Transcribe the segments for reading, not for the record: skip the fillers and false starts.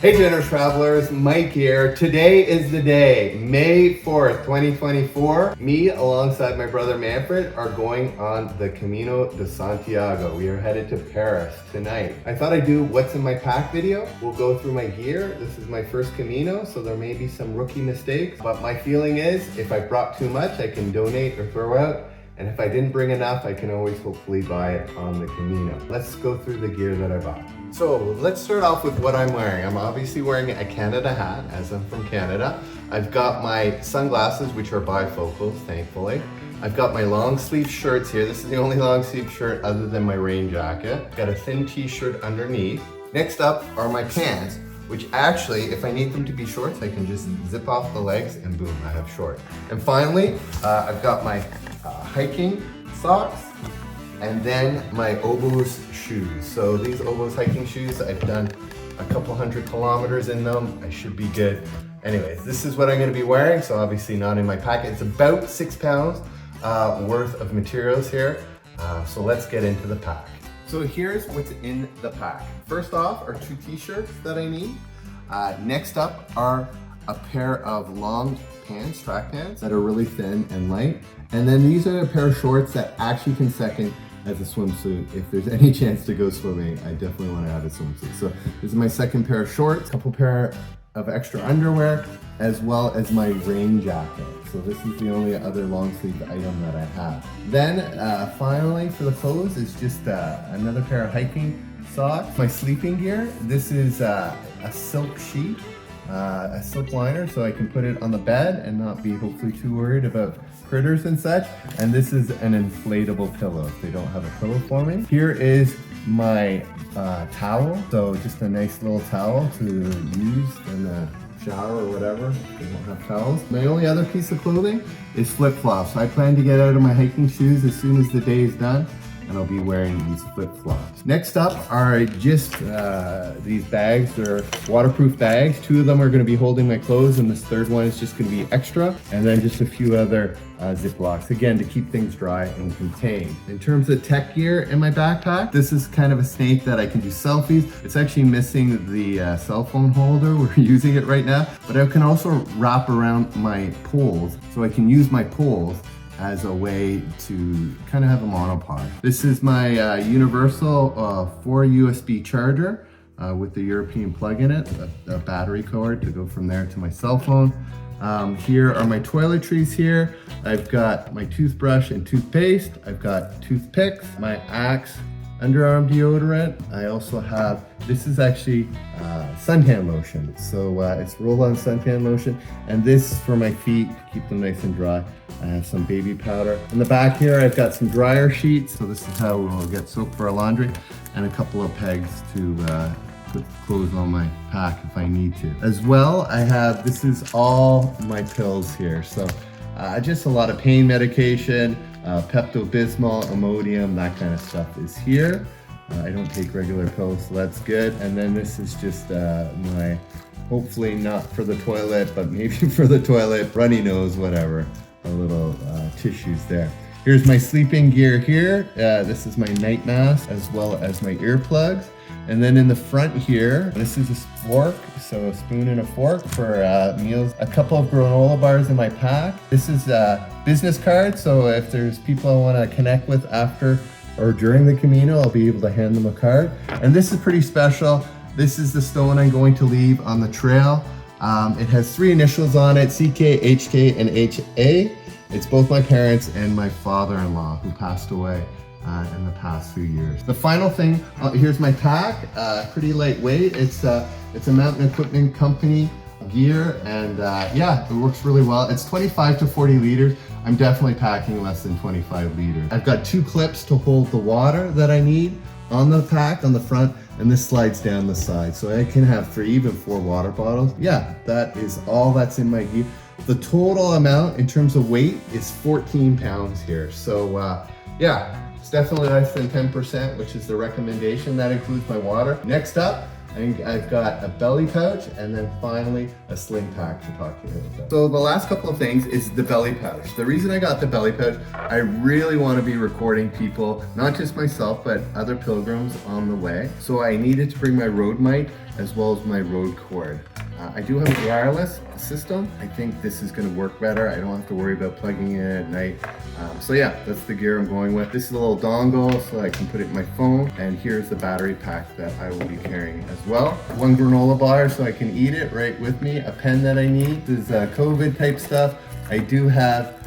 Hey generous travelers, Mike here. Today is the day, May 4th, 2024. Me alongside my brother Manfred are going on the Camino de Santiago. We are headed to Paris tonight. I thought I'd do what's in my pack video. We'll go through my gear. This is my first Camino, so there may be some rookie mistakes, but my feeling is if I brought too much, I can donate or throw out. And if I didn't bring enough, I can always hopefully buy it on the Camino. Let's go through the gear that I bought. So let's start off with what I'm wearing. I'm obviously wearing a Canada hat, as I'm from Canada. I've got my sunglasses, which are bifocals, thankfully. I've got my long sleeve shirts here. This is the only long sleeve shirt other than my rain jacket. Got a thin t-shirt underneath. Next up are my pants, which actually, if I need them to be shorts, I can just zip off the legs and boom, I have shorts. And finally, I've got my hiking socks and then my Oboz shoes. So these Oboz hiking shoes, I've done a couple 100 kilometers in them. I should be good. Anyways, this is what I'm gonna be wearing. So obviously not in my pack. It's about 6 pounds worth of materials here. So let's get into the pack. So here's what's in the pack. First off are 2 t-shirts that I need. Next up are a pair of long pants, track pants that are really thin and light. And then these are a pair of shorts that actually can second as a swimsuit. If there's any chance to go swimming, I definitely want to add a swimsuit. So this is my second pair of shorts, a couple pair of extra underwear, as well as my rain jacket. So this is the only other long sleeve item that I have. Then finally for the clothes is just another pair of hiking socks. My sleeping gear, this is a silk sheet, a silk liner, so I can put it on the bed and not be hopefully too worried about critters and such. And this is an inflatable pillow if they don't have a pillow for me. Here is my towel, so just a nice little towel to use in the shower or whatever if they don't have towels. My only other piece of clothing is flip-flops. I plan to get out of my hiking shoes as soon as the day is done, and I'll be wearing these flip-flops. Next up are just these bags. They're waterproof bags. 2 of them are gonna be holding my clothes, and this third one is just gonna be extra. And then just a few other Ziplocs, again, to keep things dry and contained. In terms of tech gear in my backpack, this is kind of a snake that I can do selfies. It's actually missing the cell phone holder. We're using it right now, but I can also wrap around my poles, so I can use my poles as a way to kind of have a monopod. This is my universal 4 USB charger with the European plug in it, a battery cord to go from there to my cell phone. Here are my toiletries here. I've got my toothbrush and toothpaste. I've got toothpicks, my Axe underarm deodorant. I also have, this is actually suntan lotion. So it's roll-on suntan lotion. And this for my feet, to keep them nice and dry. I have some baby powder. In the back here, I've got some dryer sheets. So this is how we'll get soap for our laundry. And a couple of pegs to put clothes on my pack if I need to. As well, I have, this is all my pills here. So just a lot of pain medication, Pepto-Bismol, Imodium, that kind of stuff is here. I don't take regular pills, so that's good. And then this is just my, hopefully not for the toilet, but maybe for the toilet, runny nose, whatever, a little tissues there. Here's my sleeping gear here. This is my night mask as well as my earplugs. And then in the front here, this is a fork, so a spoon and a fork for meals. A couple of granola bars in my pack. This is a business card, so if there's people I want to connect with after or during the Camino, I'll be able to hand them a card. And this is pretty special. This is the stone I'm going to leave on the trail. It has 3 initials on it, CK, HK, and HA. It's both my parents and my father-in-law who passed away in the past few years. The final thing, here's my pack, pretty lightweight. It's a Mountain Equipment Company gear, and yeah, it works really well. It's 25 to 40 liters. I'm definitely packing less than 25 liters. I've got 2 clips to hold the water that I need on the pack on the front, and this slides down the side. So I can have 3, even 4 water bottles. Yeah, that is all that's in my gear. The total amount in terms of weight is 14 pounds here. So yeah, it's definitely less than 10%, which is the recommendation. That includes my water. Next up, And I've got a belly pouch, and then finally a sling pack to talk to you about. So the last couple of things is the belly pouch. The reason I got the belly pouch, I really want to be recording people, not just myself, but other pilgrims on the way. So I needed to bring my Rode mic as well as my Rode cord. I do have a wireless system. I think this is going to work better. I don't have to worry about plugging in at night. So yeah, that's the gear I'm going with. This is a little dongle so I can put it in my phone. And here's the battery pack that I will be carrying as well. One granola bar so I can eat it right with me. A pen that I need. This is COVID type stuff. I do have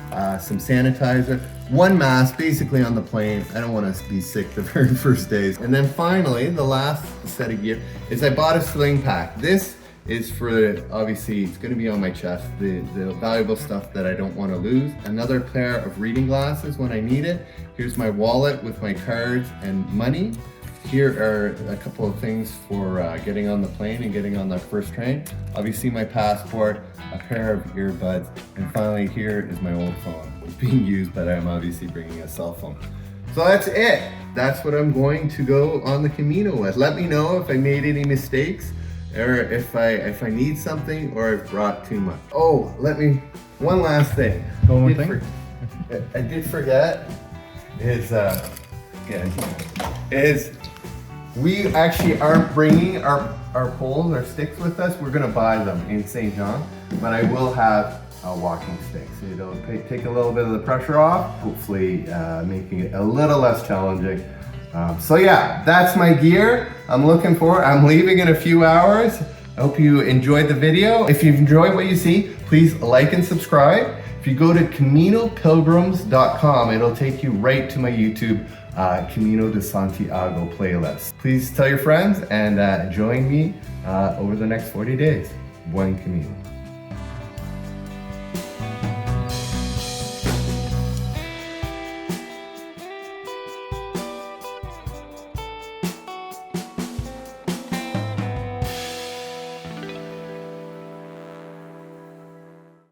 some sanitizer. One mask basically on the plane. I don't want to be sick the very first days. And then finally, the last set of gear is I bought a sling pack. This is for, obviously, it's going to be on my chest, the valuable stuff that I don't want to lose. Another pair of reading glasses when I need it. Here's my wallet with my cards and money. Here are a couple of things for getting on the plane and getting on that first train. Obviously my passport, a pair of earbuds, and finally here is my old phone. It's being used, but I'm obviously bringing a cell phone. So that's it. That's what I'm going to go on the Camino with. Let me know if I made any mistakes, or if I need something, or I've brought too much. Oh, one last thing. One more thing? I did forget is we actually aren't bringing our poles, our sticks with us. We're gonna buy them in St. John, but I will have a walking stick. So it'll take a little bit of the pressure off, hopefully making it a little less challenging. So yeah, that's my gear. I'm leaving in a few hours. I hope you enjoyed the video. If you've enjoyed what you see, please like and subscribe. If you go to CaminoPilgrims.com, it'll take you right to my YouTube Camino de Santiago playlist. Please tell your friends and join me over the next 40 days. Buen Camino.